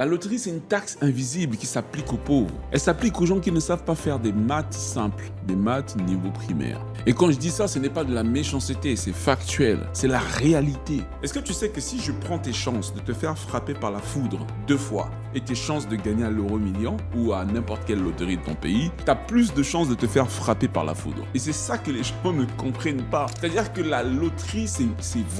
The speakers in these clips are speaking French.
La loterie, c'est une taxe invisible qui s'applique aux pauvres. Elle s'applique aux gens qui ne savent pas faire des maths simples, des maths niveau primaire. Et quand je dis ça, ce n'est pas de la méchanceté, c'est factuel, c'est la réalité. Est-ce que tu sais que si je prends tes chances de te faire frapper par la foudre 2 fois et tes chances de gagner à l'euro million ou à n'importe quelle loterie de ton pays, tu as plus de chances de te faire frapper par la foudre. Et c'est ça que les gens ne comprennent pas. C'est-à-dire que la loterie, c'est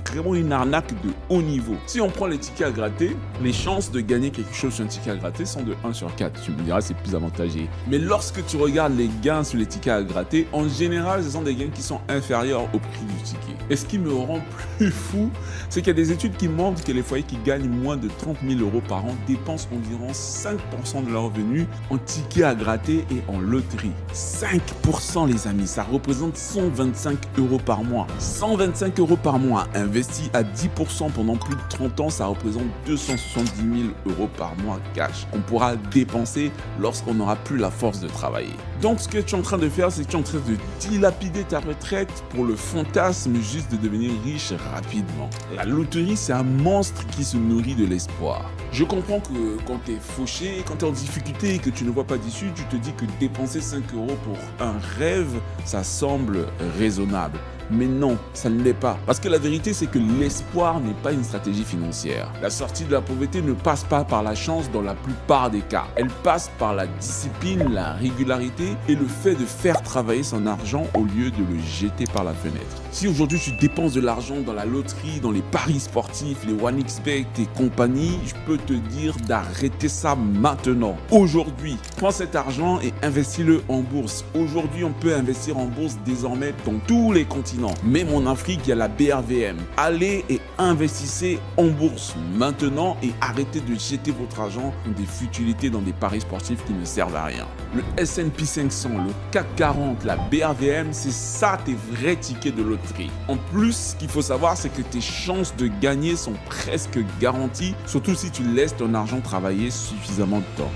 vraiment une arnaque de haut niveau. Si on prend les tickets à gratter, les chances de gagner quelque chose sur un ticket à gratter sont de 1 sur 4. Tu me diras, c'est plus avantagé. Mais lorsque tu regardes les gains sur les tickets à gratter, en général, ce sont des gains qui sont inférieurs au prix du ticket. Et ce qui me rend plus fou, c'est qu'il y a des études qui montrent que les foyers qui gagnent moins de 30 000 euros par an dépensent environ 5% de leurs revenus en tickets à gratter et en loterie. 5% les amis, ça représente 125 euros par mois. 125 euros par mois investi à 10% pendant plus de 30 ans, ça représente 270 000 euros par mois cash. On pourra dépenser lorsqu'on n'aura plus la force de travailler. Donc ce que tu es en train de faire, c'est que tu es en train de dilapider ta retraite pour le fantasme juste de devenir riche rapidement. La loterie, c'est un monstre qui se nourrit de l'espoir. Je comprends que quand tu es fauché, quand tu es en difficulté et que tu ne vois pas d'issue, tu te dis que dépenser 5 euros pour un rêve, ça semble raisonnable. Mais non, ça ne l'est pas. Parce que la vérité, c'est que l'espoir n'est pas une stratégie financière. La sortie de la pauvreté ne passe pas par la chance dans la plupart des cas. Elle passe par la discipline, la régularité et le fait de faire travailler son argent au lieu de le jeter par la fenêtre. Si aujourd'hui tu dépenses de l'argent dans la loterie, dans les paris sportifs, les 1xBet et compagnie, je peux te dire d'arrêter ça maintenant. Aujourd'hui, prends cet argent et investis-le en bourse. Aujourd'hui, on peut investir en bourse désormais dans tous les continents. Même en Afrique, il y a la BRVM. Allez et investissez en bourse maintenant et arrêtez de jeter votre argent dans des futilités, dans des paris sportifs qui ne servent à rien. Le S&P 500, le CAC 40, la BRVM, c'est ça tes vrais tickets de loterie. En plus, ce qu'il faut savoir, c'est que tes chances de gagner sont presque garanties, surtout si tu laisses ton argent travailler suffisamment de temps.